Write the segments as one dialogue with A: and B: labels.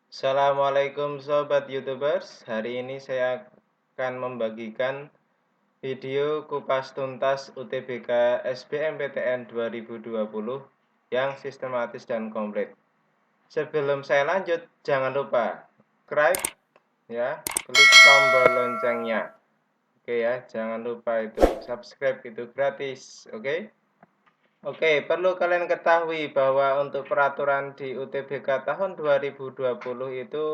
A: Assalamualaikum Sobat YouTubers. Hari ini saya akan membagikan video kupas tuntas UTBK SBMPTN 2020 yang sistematis dan komplit. Sebelum saya lanjut, jangan lupa subscribe ya, klik tombol loncengnya. Oke ya, jangan lupa itu subscribe, itu gratis. Oke, perlu kalian ketahui bahwa untuk peraturan di UTBK tahun 2020 itu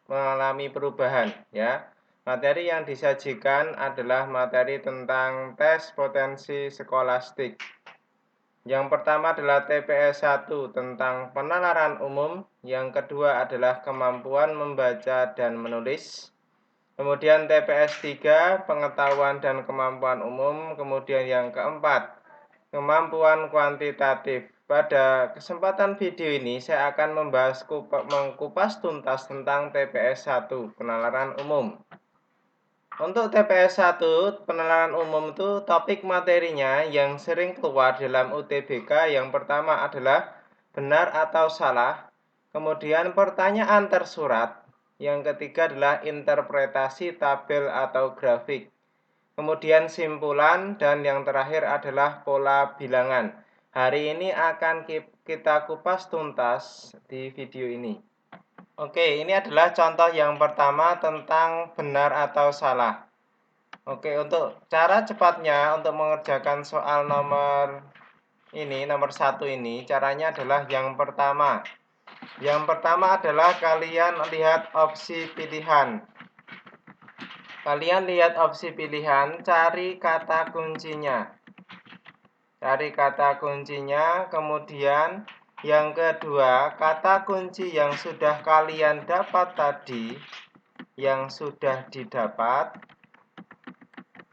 A: mengalami perubahan ya. Materi yang disajikan adalah materi tentang tes potensi skolastik. Yang pertama adalah TPS 1 tentang penalaran umum, yang kedua adalah kemampuan membaca dan menulis. Kemudian TPS 3 pengetahuan dan kemampuan umum, kemudian yang keempat kemampuan kuantitatif. Pada kesempatan video ini saya akan mengkupas tuntas tentang TPS 1 penalaran umum. Untuk TPS 1 penalaran umum itu topik materinya yang sering keluar dalam UTBK yang pertama adalah benar atau salah, kemudian pertanyaan tersurat, yang ketiga adalah interpretasi tabel atau grafik, kemudian simpulan, dan yang terakhir adalah pola bilangan. Hari ini akan kita kupas tuntas di video ini. Oke, ini adalah contoh yang pertama tentang benar atau salah. Oke, untuk cara cepatnya untuk mengerjakan soal nomor 1 ini, caranya adalah yang pertama. Yang pertama adalah kalian lihat opsi pilihan. Kalian lihat opsi pilihan, cari kata kuncinya. Cari kata kuncinya, kemudian yang kedua, kata kunci yang sudah kalian dapat tadi, yang sudah didapat,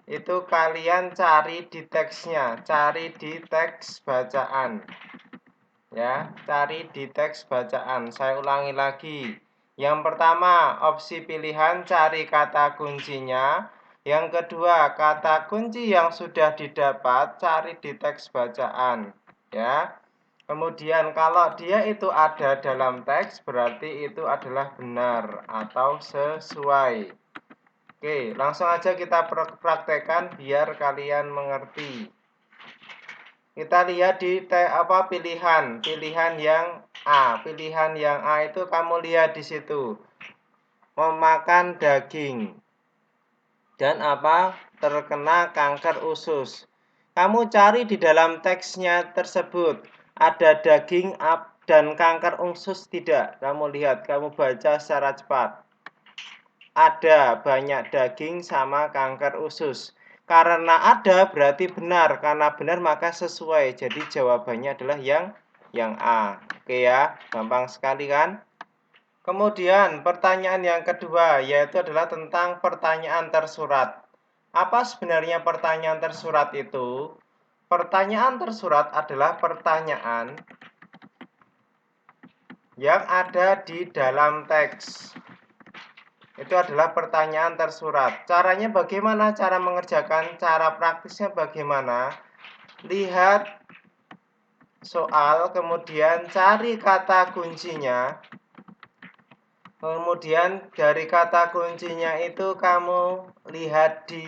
A: itu kalian cari di teksnya, cari di teks bacaan. Ya, cari di teks bacaan. Saya ulangi lagi. Yang pertama, opsi pilihan cari kata kuncinya. Yang kedua, kata kunci yang sudah didapat cari di teks bacaan, ya. Kemudian kalau dia itu ada dalam teks, berarti itu adalah benar atau sesuai. Oke, langsung aja kita praktekkan biar kalian mengerti. Kita lihat di pilihan yang A. Pilihan yang A itu kamu lihat di situ. Memakan daging dan terkena kanker usus. Kamu cari di dalam teksnya tersebut ada daging dan kanker usus tidak? Kamu lihat, kamu baca secara cepat. Ada banyak daging sama kanker usus. Karena ada berarti benar, karena benar maka sesuai. Jadi jawabannya adalah yang A. Oke ya, gampang sekali kan? Kemudian pertanyaan yang kedua yaitu adalah tentang pertanyaan tersurat. Apa sebenarnya pertanyaan tersurat itu? Pertanyaan tersurat adalah pertanyaan yang ada di dalam teks. Itu adalah pertanyaan tersurat. Caranya bagaimana? Cara mengerjakan, cara praktisnya bagaimana? Lihat soal, kemudian cari kata kuncinya. Kemudian dari kata kuncinya itu kamu lihat di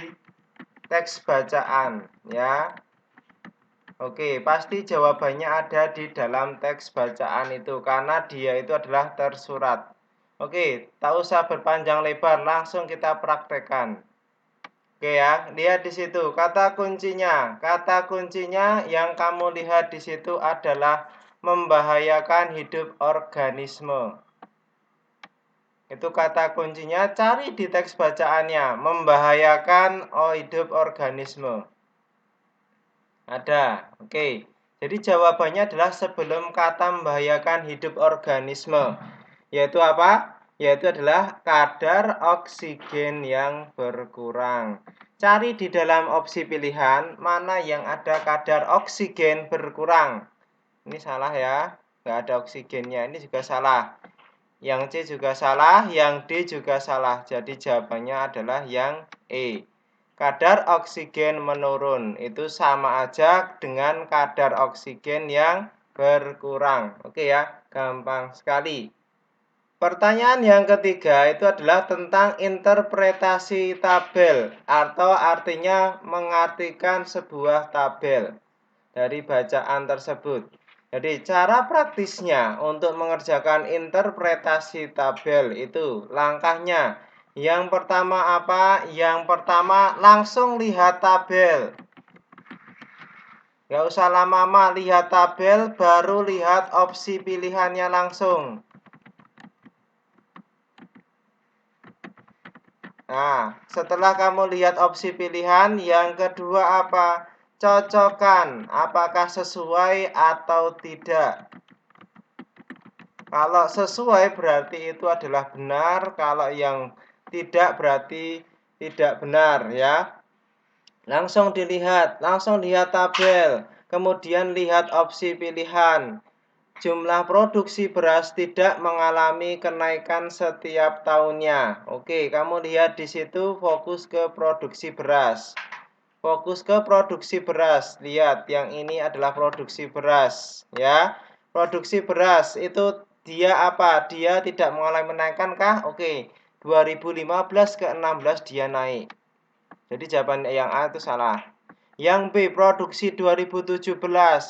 A: teks bacaan, ya. Oke, pasti jawabannya ada di dalam teks bacaan itu karena dia itu adalah tersurat. Oke, tak usah berpanjang lebar, langsung kita praktekkan. Oke ya, lihat di situ kata kuncinya. Kata kuncinya yang kamu lihat di situ adalah membahayakan hidup organisme. Itu kata kuncinya, cari di teks bacaannya, membahayakan hidup organisme. Ada, oke. Jadi jawabannya adalah sebelum kata membahayakan hidup organisme, yaitu apa? Yaitu adalah kadar oksigen yang berkurang. Cari di dalam opsi pilihan mana yang ada kadar oksigen berkurang. Ini salah ya, nggak ada oksigennya, ini juga salah. Yang C juga salah, yang D juga salah. Jadi jawabannya adalah yang E. Kadar oksigen menurun. Itu sama aja dengan kadar oksigen yang berkurang. Oke ya, gampang sekali. Pertanyaan yang ketiga itu adalah tentang interpretasi tabel atau artinya mengartikan sebuah tabel dari bacaan tersebut. Jadi cara praktisnya untuk mengerjakan interpretasi tabel itu langkahnya. Yang pertama apa? Yang pertama langsung lihat tabel. Gak usah lama-lama lihat tabel, baru lihat opsi pilihannya langsung. Nah, setelah kamu lihat opsi pilihan, yang kedua apa? Cocokkan, apakah sesuai atau tidak. Kalau sesuai berarti itu adalah benar, kalau yang tidak berarti tidak benar ya. Langsung lihat tabel, kemudian lihat opsi pilihan. Jumlah produksi beras tidak mengalami kenaikan setiap tahunnya. Oke, kamu lihat di situ fokus ke produksi beras. Fokus ke produksi beras. Lihat, yang ini adalah produksi beras, ya. Produksi beras itu dia apa? Dia tidak mengalami kenaikan kah? Oke. 2015 ke 16 dia naik. Jadi jawaban yang A itu salah. Yang B, produksi 2017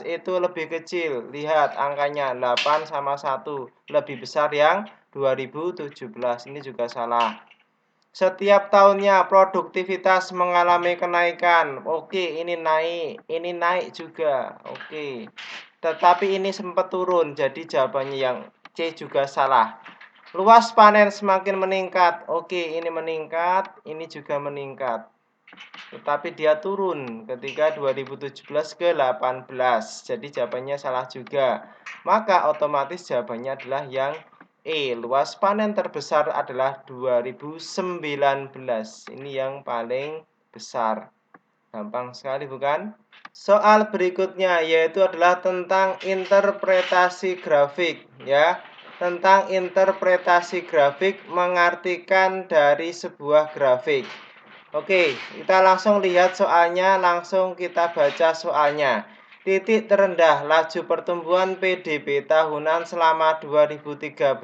A: itu lebih kecil. Lihat angkanya 8 sama 1. Lebih besar yang 2017. Ini juga salah. Setiap tahunnya produktivitas mengalami kenaikan. Oke, ini naik juga. Oke. Tetapi ini sempat turun, jadi jawabannya yang C juga salah. Luas panen semakin meningkat. Oke, ini meningkat, ini juga meningkat. Tetapi dia turun ketika 2017 ke 18. Jadi jawabannya salah juga. Maka otomatis jawabannya adalah yang luas panen terbesar adalah 2019. Ini yang paling besar. Gampang sekali bukan? Soal berikutnya yaitu adalah tentang interpretasi grafik ya. Tentang interpretasi grafik mengartikan dari sebuah grafik. Oke, kita langsung lihat soalnya, langsung kita baca soalnya. Titik terendah laju pertumbuhan PDB tahunan selama 2013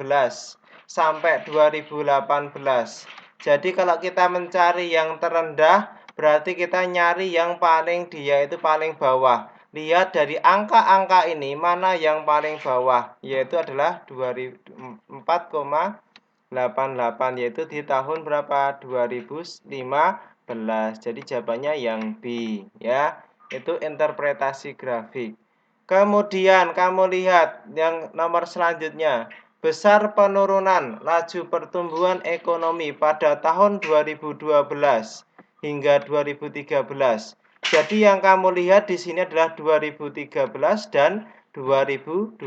A: sampai 2018. Jadi kalau kita mencari yang terendah, berarti kita nyari yang paling dia itu paling bawah. Lihat dari angka-angka ini mana yang paling bawah, yaitu adalah 4,88, yaitu di tahun berapa? 2015. Jadi jawabannya yang B ya. Itu interpretasi grafik. Kemudian kamu lihat yang nomor selanjutnya. Besar penurunan laju pertumbuhan ekonomi pada tahun 2012 hingga 2013. Jadi yang kamu lihat di sini adalah 2013 dan 2012.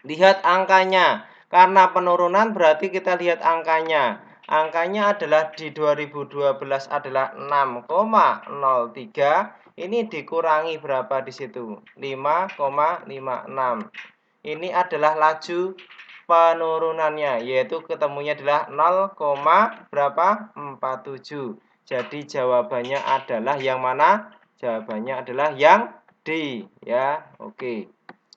A: Lihat angkanya. Karena penurunan berarti kita lihat angkanya. Angkanya adalah di 2012 adalah 6,03. Ini dikurangi berapa di situ? 5,56. Ini adalah laju penurunannya, yaitu ketemunya adalah 0, berapa? 47. Jadi jawabannya adalah yang mana? Jawabannya adalah yang D ya. Oke.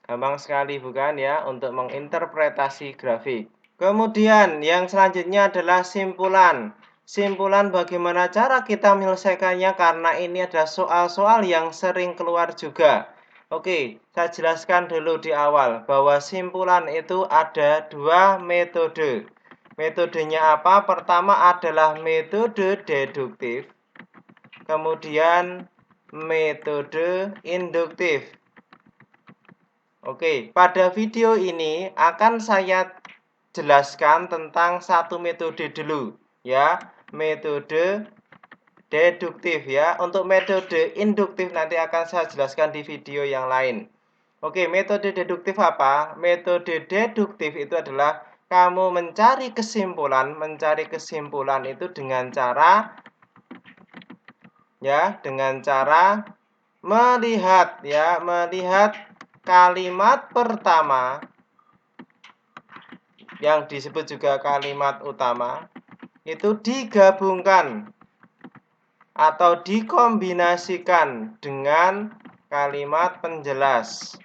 A: Gampang sekali bukan ya untuk menginterpretasi grafik. Kemudian yang selanjutnya adalah simpulan. Simpulan bagaimana cara kita menyelesaikannya karena ini adalah soal-soal yang sering keluar juga. Oke, saya jelaskan dulu di awal bahwa simpulan itu ada dua metode. Metodenya apa? Pertama adalah metode deduktif. Kemudian metode induktif. Oke, pada video ini akan saya jelaskan tentang satu metode dulu ya, metode deduktif ya. Untuk metode induktif nanti akan saya jelaskan di video yang lain. Oke, metode deduktif apa? Metode deduktif itu adalah kamu mencari kesimpulan itu dengan cara melihat kalimat pertama yang disebut juga kalimat utama itu digabungkan atau dikombinasikan dengan kalimat penjelas.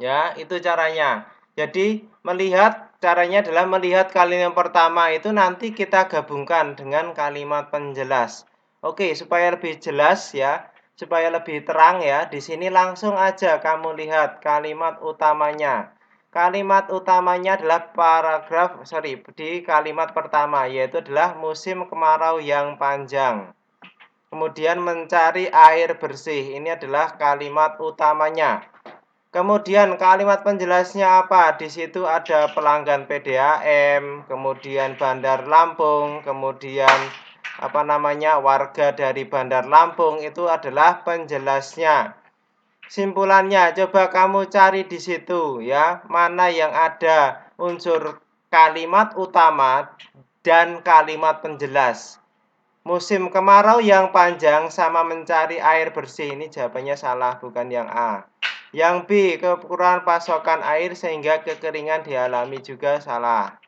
A: Ya, itu caranya. Jadi caranya adalah melihat kalimat pertama itu nanti kita gabungkan dengan kalimat penjelas. Oke, supaya lebih jelas ya, supaya lebih terang ya, di sini langsung aja kamu lihat kalimat utamanya. Kalimat utamanya adalah di kalimat pertama, yaitu adalah musim kemarau yang panjang. Kemudian mencari air bersih, ini adalah kalimat utamanya. Kemudian kalimat penjelasnya apa? Di situ ada pelanggan PDAM, kemudian Bandar Lampung, kemudian warga dari Bandar Lampung, itu adalah penjelasnya. Simpulannya coba kamu cari di situ ya, mana yang ada unsur kalimat utama dan kalimat penjelas. Musim kemarau yang panjang sama mencari air bersih, ini jawabannya salah, bukan yang A. Yang B, kekurangan pasokan air sehingga kekeringan dialami, juga salah.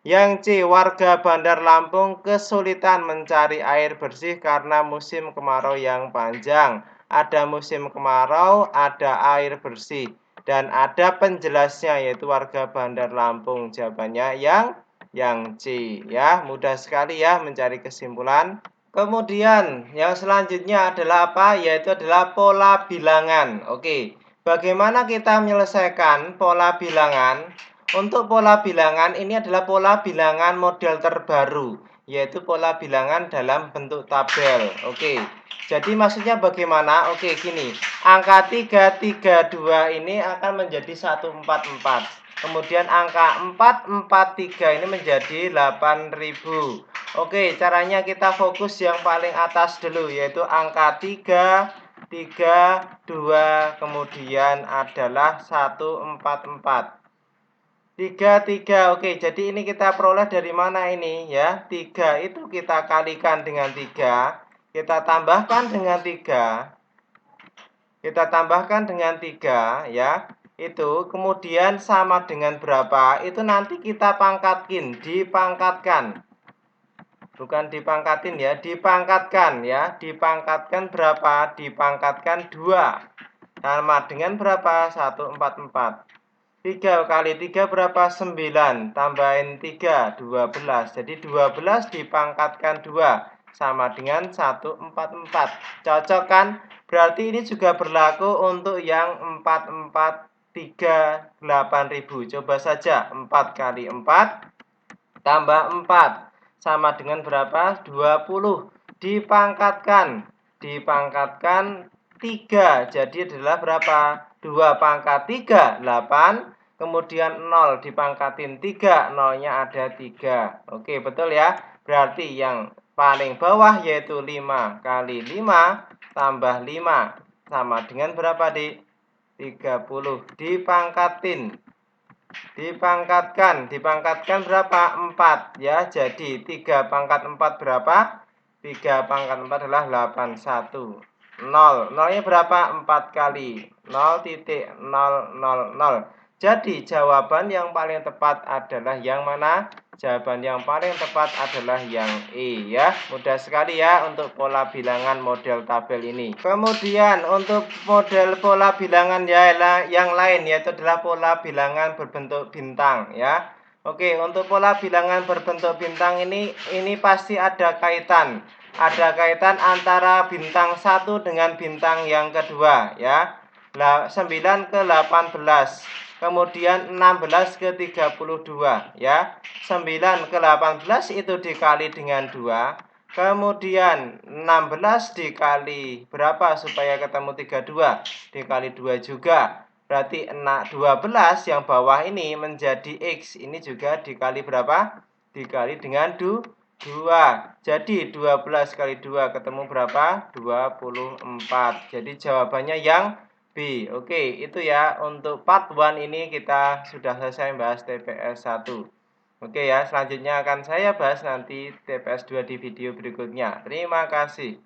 A: Yang C, warga Bandar Lampung kesulitan mencari air bersih karena musim kemarau yang panjang. Ada musim kemarau, ada air bersih, dan ada penjelasnya yaitu warga Bandar Lampung. Jawabannya yang C ya. Mudah sekali ya mencari kesimpulan. Kemudian yang selanjutnya adalah apa? Yaitu adalah pola bilangan. Oke. Bagaimana kita menyelesaikan pola bilangan? Untuk pola bilangan ini adalah pola bilangan model terbaru, yaitu pola bilangan dalam bentuk tabel. Oke. Jadi maksudnya bagaimana? Oke, gini. Angka 332 ini akan menjadi 144. Kemudian angka 443 ini menjadi 8000. Oke, caranya kita fokus yang paling atas dulu, yaitu angka 3, 2, kemudian adalah 144. 3, oke, jadi ini kita peroleh dari mana ini ya? 3 itu kita kalikan dengan 3, kita tambahkan dengan 3, ya. Itu kemudian sama dengan berapa? Itu nanti kita dipangkatkan. Bukan dipangkatin ya, dipangkatkan ya. Dipangkatkan berapa? Dipangkatkan 2. Sama dengan berapa? 144. 3 kali 3 berapa? 9. Tambahin 3, 12. Jadi 12 dipangkatkan 2. Sama dengan 144. Cocok kan? Berarti ini juga berlaku untuk yang 443 8000. Coba saja 4 kali 4 tambah 4 sama dengan berapa? 20. Dipangkatkan 3. Jadi adalah berapa? 2 pangkat 3, 8. Kemudian 0 dipangkatin 3, 0-nya ada 3. Oke, betul ya. Berarti yang paling bawah yaitu 5 kali 5 tambah 5 sama dengan berapa, Dik? 30. Dipangkatkan berapa? 4 ya. Jadi 3 pangkat 4 berapa? 3 pangkat 4 adalah 81. 0-nya berapa? 4 kali 0,000. Jadi jawaban yang paling tepat adalah yang mana? Jawaban yang paling tepat adalah yang E ya. Mudah sekali ya untuk pola bilangan model tabel ini. Kemudian untuk model pola bilangan yang lain yaitu adalah pola bilangan berbentuk bintang ya. Oke, untuk pola bilangan berbentuk bintang ini pasti ada kaitan. Ada kaitan antara bintang 1 dengan bintang yang kedua ya. 9 ke 18. Kemudian 16 ke 32 ya. 9 ke 18 itu dikali dengan 2. Kemudian 16 dikali berapa supaya ketemu 32? Dikali 2 juga. Berarti 12 yang bawah ini menjadi X. Ini juga dikali berapa? Dikali dengan 2. Jadi 12 kali 2 ketemu berapa? 24. Jadi jawabannya yang B. Oke, itu ya untuk part 1 ini kita sudah selesai bahas TPS 1. Oke ya, selanjutnya akan saya bahas nanti TPS 2 di video berikutnya. Terima kasih.